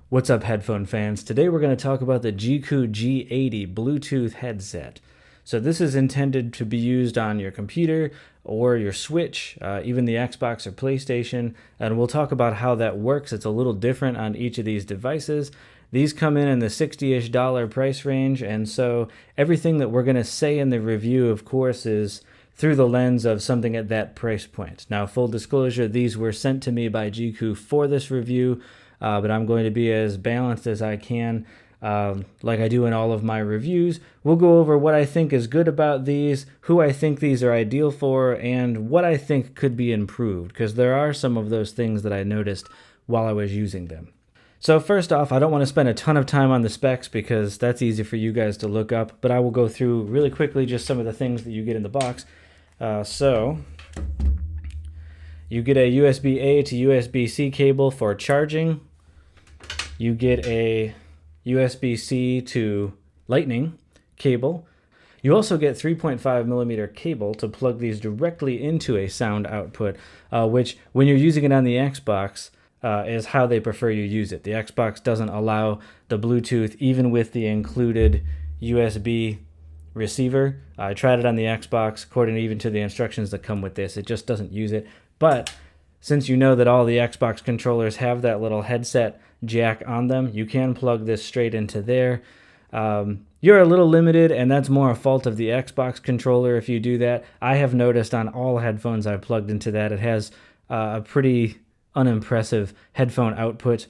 What's up, headphone fans? Today we're going to talk about the Jeecoo G80 Bluetooth headset. So this is intended to be used on your computer or your Switch, even the Xbox or PlayStation, and we'll talk about how that works. It's a little different on each of these devices. These come in the $60-ish price range, and so everything that we're going to say in the review, of course, is through the lens of something at that price point. Now, full disclosure, these were sent to me by Jeecoo for this review, but I'm going to be as balanced as I can, like I do in all of my reviews. We'll go over what I think is good about these, who I think these are ideal for, and what I think could be improved, because there are some of those things that I noticed while I was using them. So first off, I don't want to spend a ton of time on the specs because that's easy for you guys to look up, but I will go through really quickly just some of the things that you get in the box. So you get a USB-A to USB-C cable for charging. You get a USB-C to Lightning cable. You also get 3.5 millimeter cable to plug these directly into a sound output, which when you're using it on the Xbox is how they prefer you use it. The Xbox doesn't allow the Bluetooth even with the included USB receiver. I tried it on the Xbox, according even to the instructions that come with this. It just doesn't use it. But since you know that all the Xbox controllers have that little headset jack on them, you can plug this straight into there. You're a little limited, and that's more a fault of the Xbox controller if you do that. I have noticed on all headphones I've plugged into that, it has a pretty unimpressive headphone output.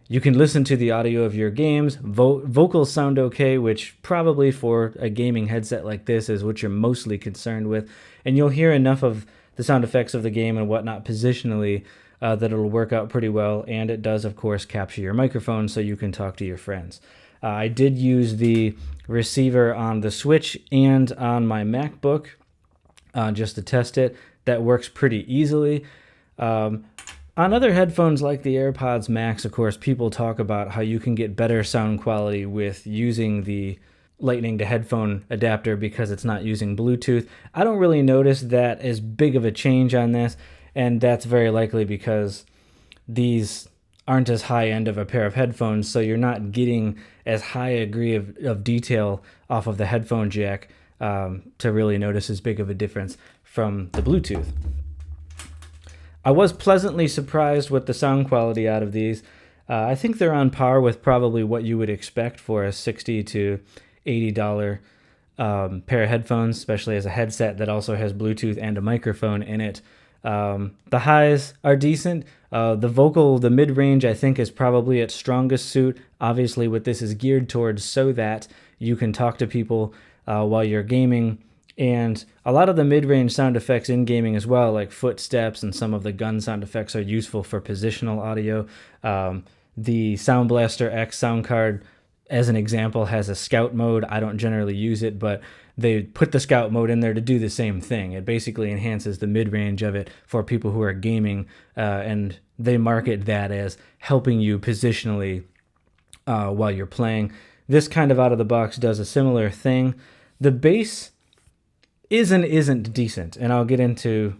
You can listen to the audio of your games. Vocals sound okay, which probably for a gaming headset like this is what you're mostly concerned with. And you'll hear enough of the sound effects of the game and whatnot positionally that it'll work out pretty well. And it does, of course, capture your microphone so you can talk to your friends. I did use the receiver on the Switch and on my MacBook just to test it. That works pretty easily. On other headphones like the AirPods Max, of course, people talk about how you can get better sound quality with using the Lightning to headphone adapter because it's not using Bluetooth. I don't really notice that as big of a change on this, and that's very likely because these aren't as high end of a pair of headphones, so you're not getting as high a degree of detail off of the headphone jack to really notice as big of a difference from the Bluetooth. I was pleasantly surprised with the sound quality out of these. I think they're on par with probably what you would expect for a $60 to $80 pair of headphones, especially as a headset that also has Bluetooth and a microphone in it. The highs are decent. The mid-range, I think, is probably its strongest suit. Obviously, what this is geared towards so that you can talk to people while you're gaming. And a lot of the mid-range sound effects in gaming as well, like footsteps and some of the gun sound effects, are useful for positional audio. The Sound Blaster X sound card, as an example, has a scout mode. I don't generally use it, but they put the scout mode in there to do the same thing. It basically enhances the mid-range of it for people who are gaming, and they market that as helping you positionally while you're playing. This kind of out of the box does a similar thing. The bass isn't decent, and I'll get into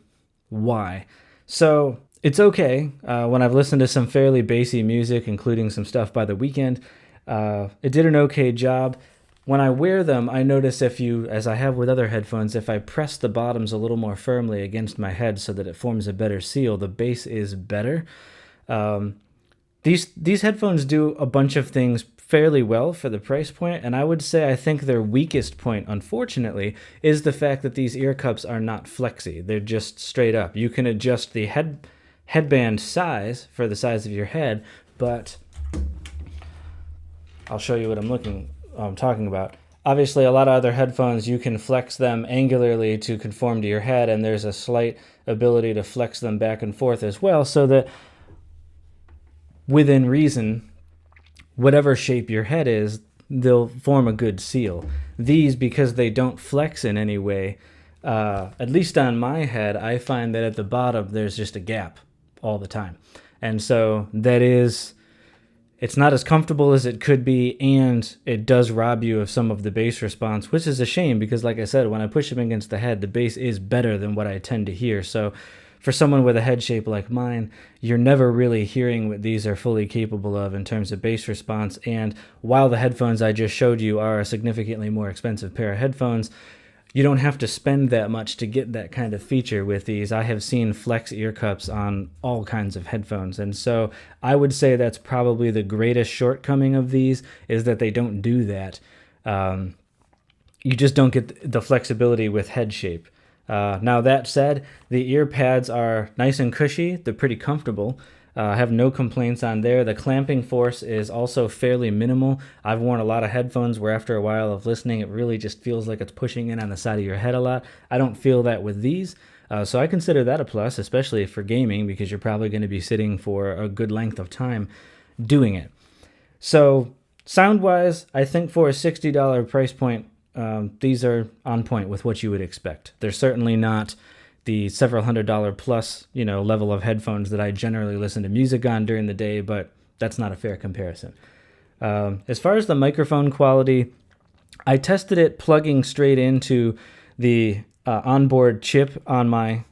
why. So it's okay. When I've listened to some fairly bassy music, including some stuff by The Weeknd, it did an okay job. When I wear them, I notice as I have with other headphones, if I press the bottoms a little more firmly against my head so that it forms a better seal, the bass is better. These headphones do a bunch of things fairly well for the price point, and I would say I think their weakest point, unfortunately, is the fact that these ear cups are not flexy. They're just straight up. You can adjust the headband size for the size of your head, but I'll show you what I'm talking about. Obviously, a lot of other headphones, you can flex them angularly to conform to your head, and there's a slight ability to flex them back and forth as well, so that within reason, whatever shape your head is, they'll form a good seal. These, because they don't flex in any way, at least on my head, I find that at the bottom there's just a gap all the time. And so it's not as comfortable as it could be, and it does rob you of some of the bass response, which is a shame because, like I said, when I push them against the head, the bass is better than what I tend to hear. So for someone with a head shape like mine, you're never really hearing what these are fully capable of in terms of bass response. And while the headphones I just showed you are a significantly more expensive pair of headphones, you don't have to spend that much to get that kind of feature with these. I have seen flex ear cups on all kinds of headphones, and so I would say that's probably the greatest shortcoming of these, is that they don't do that. You just don't get the flexibility with head shape. Now that said, the ear pads are nice and cushy. They're pretty comfortable. I have no complaints on there. The clamping force is also fairly minimal. I've worn a lot of headphones where after a while of listening, it really just feels like it's pushing in on the side of your head a lot. I don't feel that with these. So I consider that a plus, especially for gaming, because you're probably going to be sitting for a good length of time doing it. So sound-wise, I think for a $60 price point, these are on point with what you would expect. They're certainly not the several $100 plus, level of headphones that I generally listen to music on during the day, but that's not a fair comparison. As far as the microphone quality, I tested it plugging straight into the onboard chip on my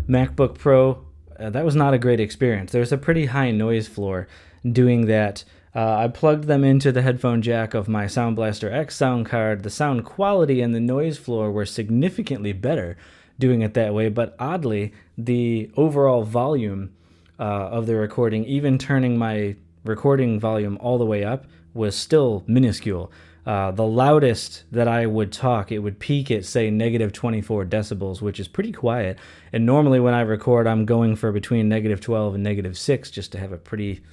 MacBook Pro. That was not a great experience. There's a pretty high noise floor doing that. I plugged them into the headphone jack of my Sound Blaster X sound card. The sound quality and the noise floor were significantly better doing it that way, but oddly, the overall volume of the recording, even turning my recording volume all the way up, was still minuscule. The loudest that I would talk, it would peak at, say, negative 24 decibels, which is pretty quiet. And normally when I record, I'm going for between negative 12 and negative 6 just to have a pretty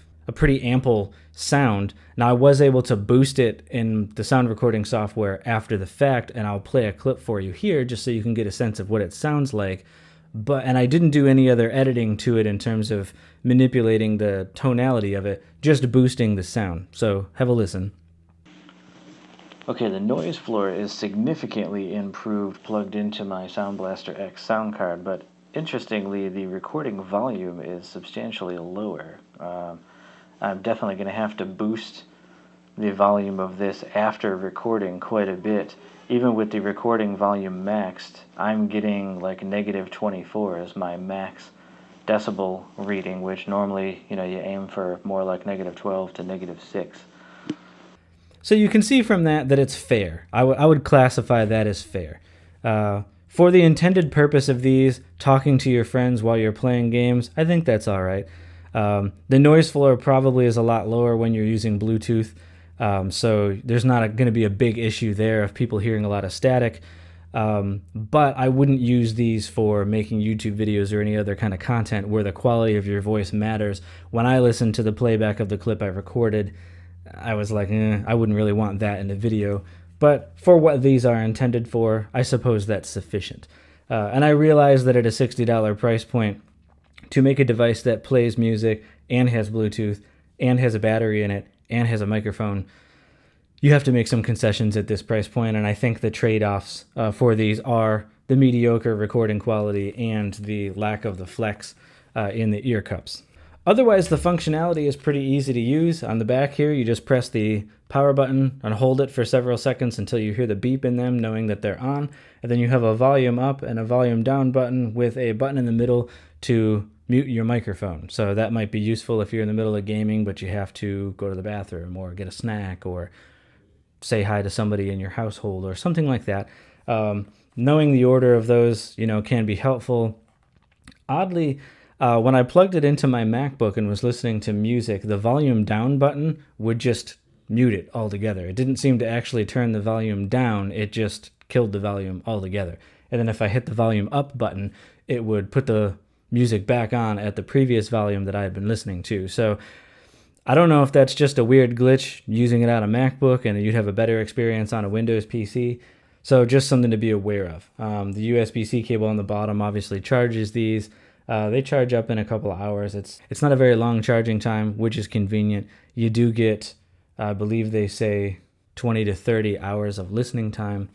ample sound. Now, I was able to boost it in the sound recording software after the fact, and I'll play a clip for you here just so you can get a sense of what it sounds like. And I didn't do any other editing to it in terms of manipulating the tonality of it, just boosting the sound. So have a listen. Okay, the noise floor is significantly improved plugged into my Sound Blaster X sound card, but interestingly, the recording volume is substantially lower. I'm definitely going to have to boost the volume of this after recording quite a bit. Even with the recording volume maxed, I'm getting like negative 24 as my max decibel reading, which normally, you aim for more like negative 12 to negative 6. So you can see from that it's fair. I would classify that as fair. For the intended purpose of these, talking to your friends while you're playing games, I think that's all right. The noise floor probably is a lot lower when you're using Bluetooth, so there's not going to be a big issue there of people hearing a lot of static. But I wouldn't use these for making YouTube videos or any other kind of content where the quality of your voice matters. When I listened to the playback of the clip I recorded, I was like, I wouldn't really want that in the video. But for what these are intended for, I suppose that's sufficient. And I realize that at a $60 price point, to make a device that plays music and has Bluetooth and has a battery in it and has a microphone, you have to make some concessions at this price point. And I think the trade-offs for these are the mediocre recording quality and the lack of the flex in the ear cups. Otherwise, the functionality is pretty easy to use. On the back here, you just press the power button and hold it for several seconds until you hear the beep in them, knowing that they're on. And then you have a volume up and a volume down button with a button in the middle to mute your microphone. So that might be useful if you're in the middle of gaming, but you have to go to the bathroom or get a snack or say hi to somebody in your household or something like that. Knowing the order of those, can be helpful. Oddly, when I plugged it into my MacBook and was listening to music, the volume down button would just mute it altogether. It didn't seem to actually turn the volume down. It just killed the volume altogether. And then if I hit the volume up button, it would put the music back on at the previous volume that I had been listening to. So I don't know if that's just a weird glitch using it on a MacBook and you'd have a better experience on a Windows PC. So just something to be aware of. The USB-C cable on the bottom obviously charges these. They charge up in a couple of hours. It's not a very long charging time, which is convenient. You do get, I believe they say, 20 to 30 hours of listening time.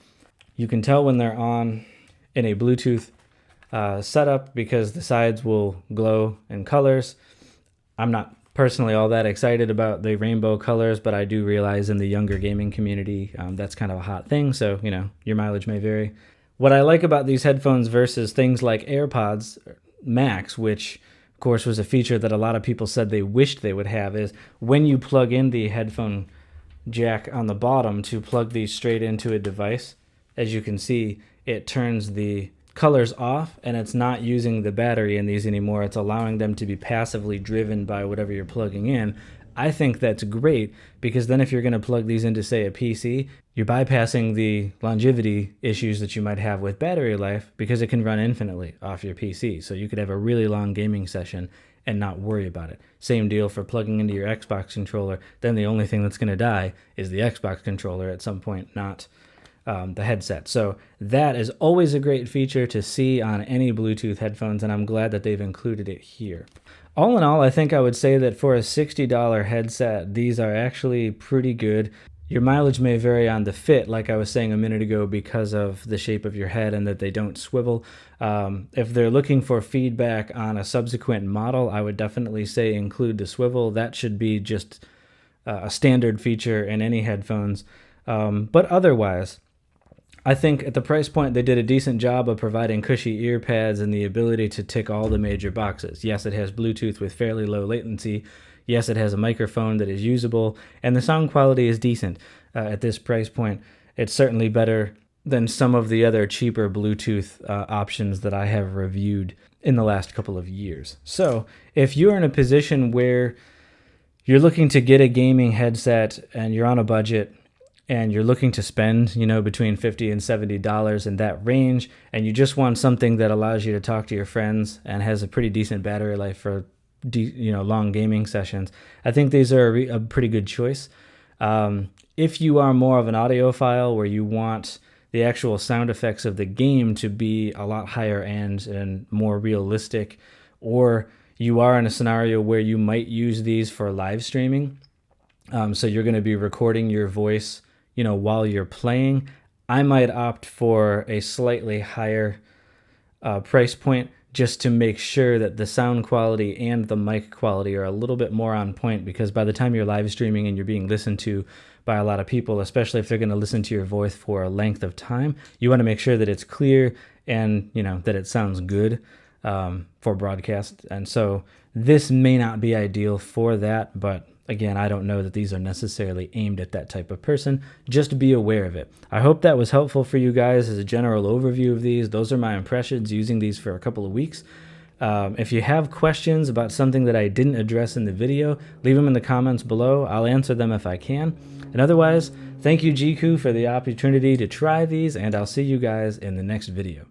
You can tell when they're on in a Bluetooth setup because the sides will glow in colors. I'm not personally all that excited about the rainbow colors, but I do realize in the younger gaming community that's kind of a hot thing, so your mileage may vary. What I like about these headphones versus things like AirPods, Max, which of course was a feature that a lot of people said they wished they would have, is when you plug in the headphone jack on the bottom to plug these straight into a device, as you can see, it turns the colors off and it's not using the battery in these anymore. It's allowing them to be passively driven by whatever you're plugging in. I think that's great, because then if you're going to plug these into, say, a PC, you're bypassing the longevity issues that you might have with battery life, because it can run infinitely off your PC. So you could have a really long gaming session and not worry about it. Same deal for plugging into your Xbox controller. Then the only thing that's going to die is the Xbox controller at some point, not the headset. So that is always a great feature to see on any Bluetooth headphones, and I'm glad that they've included it here. All in all, I think I would say that for a $60 headset, these are actually pretty good. Your mileage may vary on the fit, like I was saying a minute ago, because of the shape of your head and that they don't swivel. If they're looking for feedback on a subsequent model, I would definitely say include the swivel. That should be just a standard feature in any headphones. But otherwise, I think at the price point, they did a decent job of providing cushy ear pads and the ability to tick all the major boxes. Yes, it has Bluetooth with fairly low latency. Yes, it has a microphone that is usable, and the sound quality is decent at this price point. It's certainly better than some of the other cheaper Bluetooth options that I have reviewed in the last couple of years. So if you're in a position where you're looking to get a gaming headset and you're on a budget, and you're looking to spend, between $50 and $70 in that range, and you just want something that allows you to talk to your friends and has a pretty decent battery life for, long gaming sessions, I think these are a pretty good choice. If you are more of an audiophile where you want the actual sound effects of the game to be a lot higher end and more realistic, or you are in a scenario where you might use these for live streaming, so you're going to be recording your voice while you're playing, I might opt for a slightly higher price point, just to make sure that the sound quality and the mic quality are a little bit more on point, because by the time you're live streaming and you're being listened to by a lot of people, especially if they're going to listen to your voice for a length of time, you want to make sure that it's clear and that it sounds good for broadcast. And so this may not be ideal for that, but again, I don't know that these are necessarily aimed at that type of person. Just be aware of it. I hope that was helpful for you guys as a general overview of these. Those are my impressions using these for a couple of weeks. If you have questions about something that I didn't address in the video, leave them in the comments below. I'll answer them if I can. And otherwise, thank you, Jeecoo, for the opportunity to try these, and I'll see you guys in the next video.